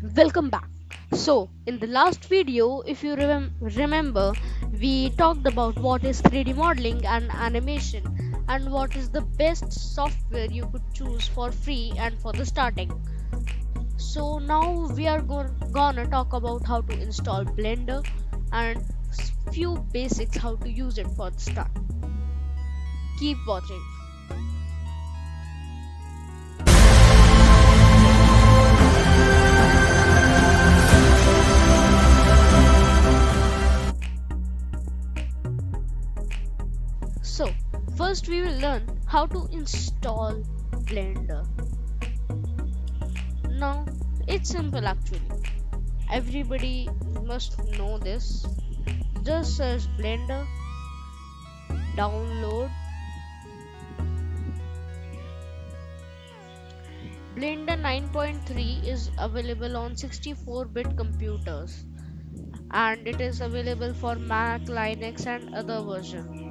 Welcome back. So, in the last video, if you remember, we talked about what is 3D modeling and animation and what is the best software you could choose for free and for the starting. So, now we are gonna talk about how to install Blender and few basics how to use it for the start. Keep watching. So, first we will learn how to install Blender. Now, it's simple actually. Everybody must know this. Just search Blender, download. Blender 9.3 is available on 64-bit computers and it is available for Mac, Linux and other versions.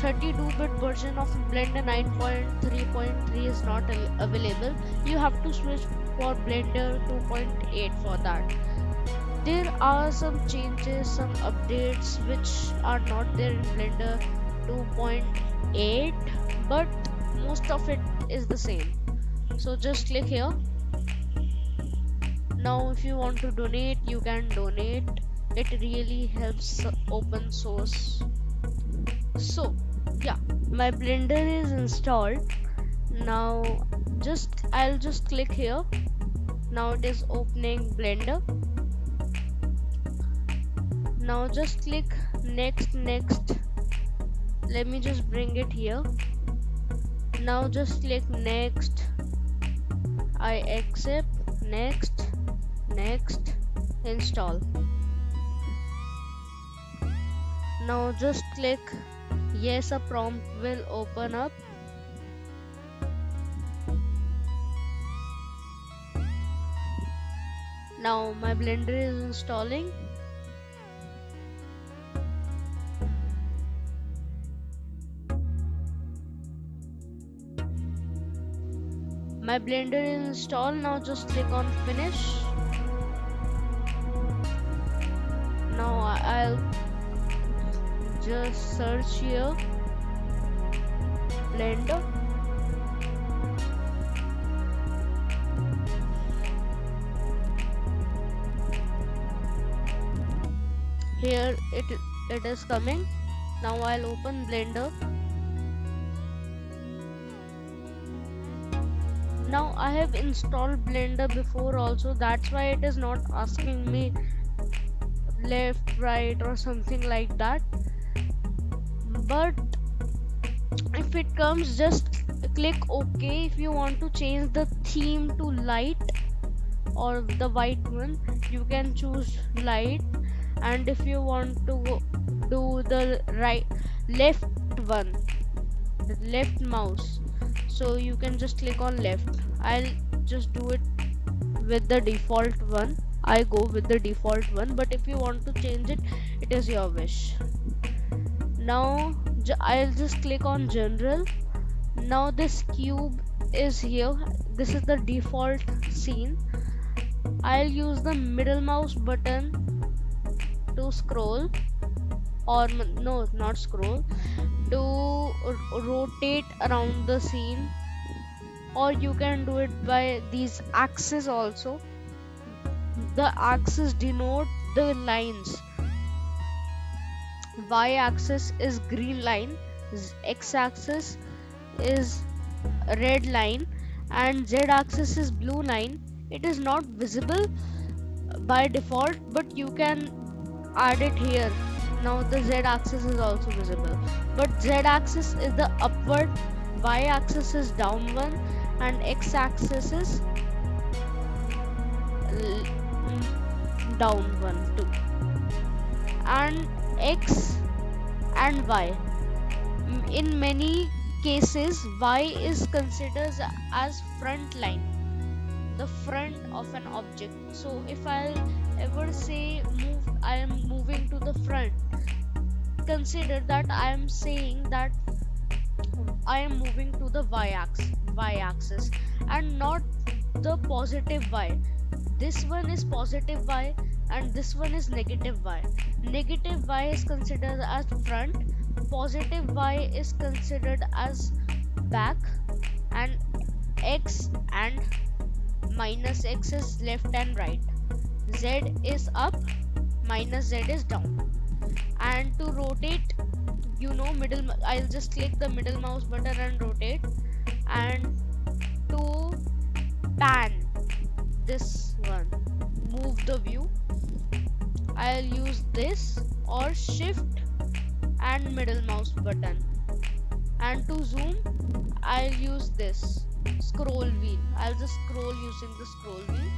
32-bit version of Blender 9.3.3 is not available. You have to switch for Blender 2.8 for that. There are some changes, some updates which are not there in Blender 2.8, but most of it is the same. So just click here. Now if you want to donate, you can donate. It really helps open source. So yeah, my Blender is installed. Now I'll just click here. Now it is opening Blender. Now just click next. Let me just bring it here. Now just click next. I accept. Next, install. Now just click yes, a prompt will open up. Now my Blender is installing. My Blender is installed. Now just click on finish. Now I'll just search here Blender. Here it is coming. Now I'll open Blender. Now I have installed Blender before also, that's why it is not asking me left, right or something like that. But if it comes, just click OK. If you want to change the theme to light or the white one, you can choose light. And if you want to do the left one, the left mouse, so you can just click on left. I'll just do it with the default one. I go with the default one, but if you want to change it, it is your wish. Now I'll just click on general. Now this cube is here. This is the default scene. I'll use the middle mouse button to scroll, or no, not scroll, to rotate around the scene, or you can do it by these axes also. The axes denote the lines. Y axis is green line, X axis is red line, and Z axis is blue line. It is not visible by default, but you can add it here. Now the Z axis is also visible, but Z axis is the upward, Y axis is down one, and X axis is down one too. And X and Y, in many cases Y is considered as front line, the front of an object. So if I'll ever say I am moving to the front, consider that I am saying that I am moving to the y axis and not the positive y. This one is positive y and this one is negative y. Negative y is considered as front, positive y is considered as back, and x and minus x is left and right. Z is up, minus z is down. And to rotate, I'll just click the middle mouse button and rotate. And to pan this one, move the view, I'll use this or shift and middle mouse button. And to zoom, I'll use this scroll wheel. I'll just scroll using the scroll wheel.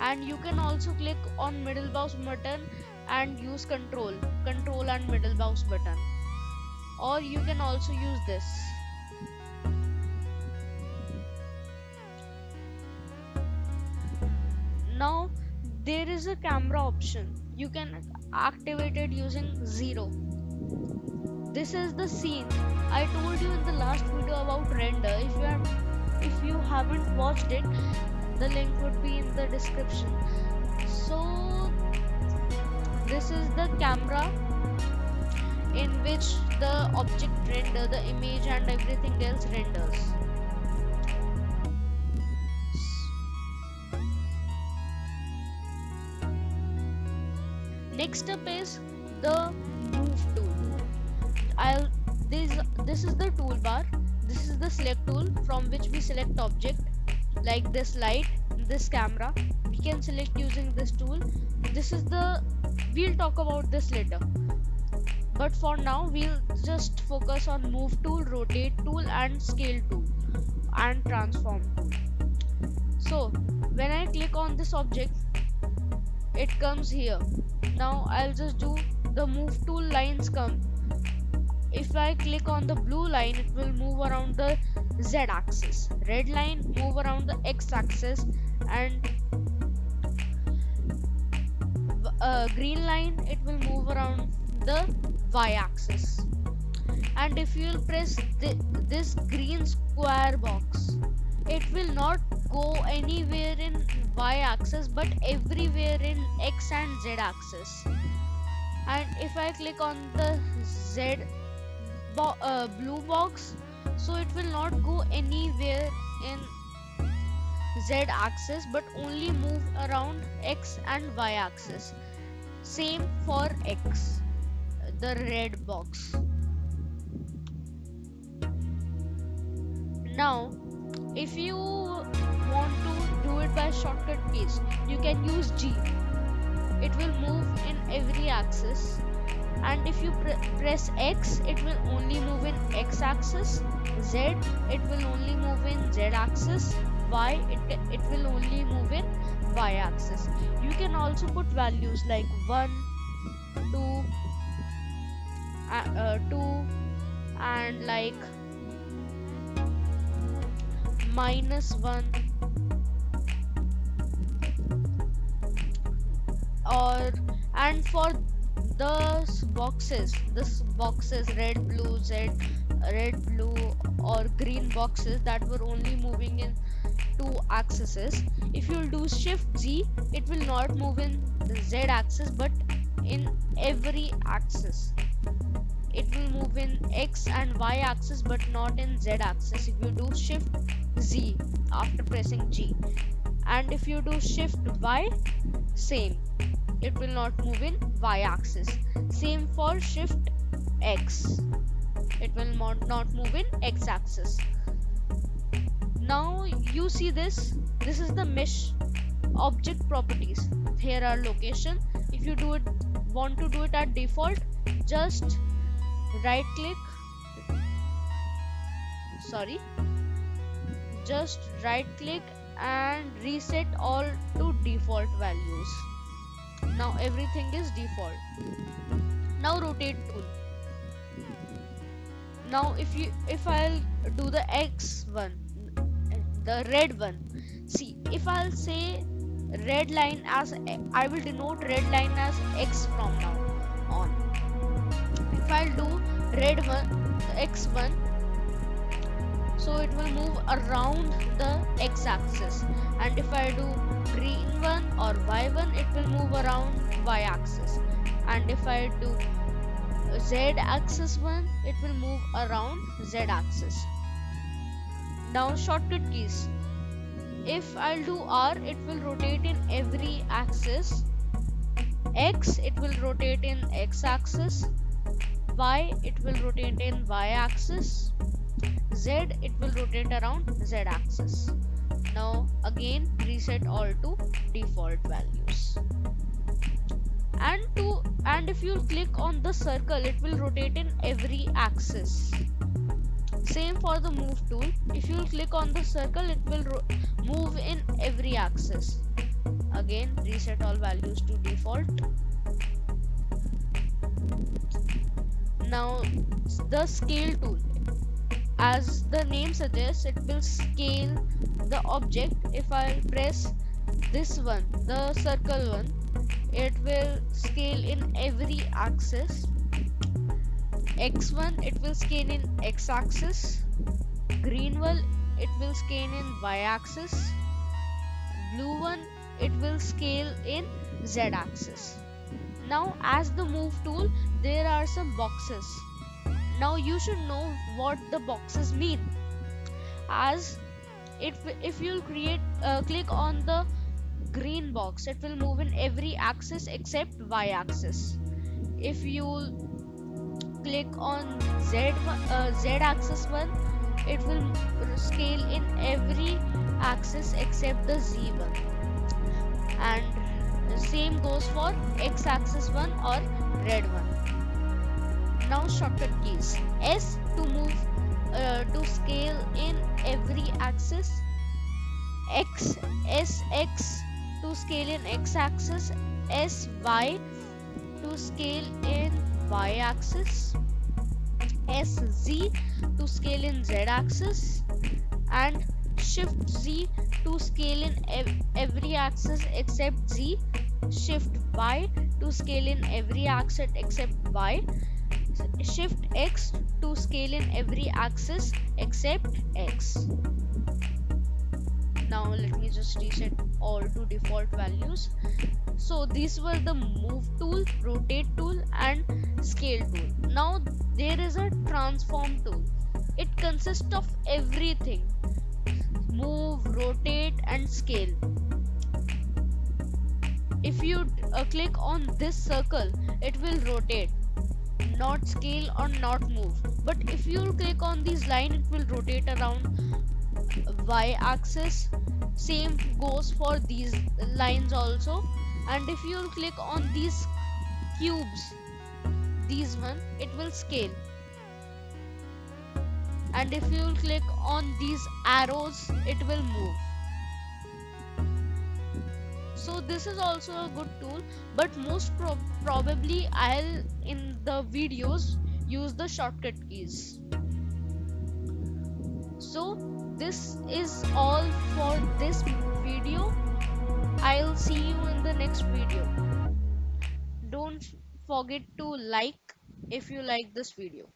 And you can also click on middle mouse button and use control and middle mouse button, or you can also use this. Now there is a camera option. You can activate it using 0. This is the scene. I told you in the last video about render. If you haven't watched it, the link would be in the description. So this is the camera in which the object render, the image and everything else renders. Next up is the move tool. This is the toolbar. This is the select tool from which we select object like this light, this camera. We can select using this tool. We'll talk about this later. But for now, we'll just focus on move tool, rotate tool, and scale tool, and transform tool. So when I click on this object, it comes here. Now I'll just do the move tool, lines come. If I click on the blue line, it will move around the Z axis. Red line move around the X axis, and green line it will move around the Y axis. And if you will press this green square box, it will not go anywhere in Y axis but everywhere in X and Z axis. And if I click on the blue box, so it will not go anywhere in Z axis but only move around X and Y axis. Same for X, the red box. Now if you want to do it by shortcut keys, you can use G. It will move in every axis. And if you press X, it will only move in X axis. Z, it will only move in Z axis. Y, it will only move in Y axis. You can also put values like 1, 2, 2 and like -1, and for this boxes red, blue, Z, red, blue or green boxes that were only moving in 2 axes, if you will do shift Z, it will not move in the Z axis but in every axis. It will move in X and Y axis but not in Z axis if you do shift Z after pressing G. And if you do shift Y, same, it will not move in Y axis. Same for shift X, it will not move in X axis. Now you see this is the mesh object properties. Here are location. If you want to do it at default, just right click and reset all to default values. Now everything is default. Now rotate tool. Now if I'll do the X one, the red one, see, if I'll say red line as, I will denote red line as X from now on. If I'll do red one, X1, so it will move around the x-axis. And if I do green one or y1, it will move around y-axis. And if I do z-axis one, it will move around z-axis. Now shortcut keys. If I'll do R, it will rotate in every axis. X, it will rotate in x-axis. Y, it will rotate in y-axis. Z, it will rotate around z-axis. Now again reset all to default values. And if you click on the circle, it will rotate in every axis. Same for the move tool. If you click on the circle, it will move in every axis. Again reset all values to default. Now the scale tool, as the name suggests, it will scale the object. If I press this one, the circle one, it will scale in every axis. X1, it will scale in x-axis. Green one, it will scale in y-axis. Blue one, it will scale in z-axis. Now as the move tool, there are some boxes. Now you should know what the boxes mean. As if you'll click on the green box, it will move in every axis except y-axis. If you click on z-axis one, it will scale in every axis except the z one. And the same goes for x-axis one or red one. Now shortcut keys. S to move to scale in every axis. SX to scale in x-axis. SY to scale in y-axis. SZ to scale in z-axis. And Shift Z to scale in every axis except Z. Shift Y to scale in every axis except Y. Shift X to scale in every axis except X. Now let me just reset all to default values. So these were the move tool, rotate tool and scale tool. Now there is a transform tool. It consists of everything: move, rotate and scale. If you click on this circle, it will rotate, not scale or not move. But if you click on this line, it will rotate around y-axis. Same goes for these lines also. And if you click on these cubes, these one, it will scale. And if you click on these arrows, it will move. So this is also a good tool, but most probably I'll in the videos use the shortcut keys. So this is all for this video. I'll see you in the next video. Don't forget to like if you like this video.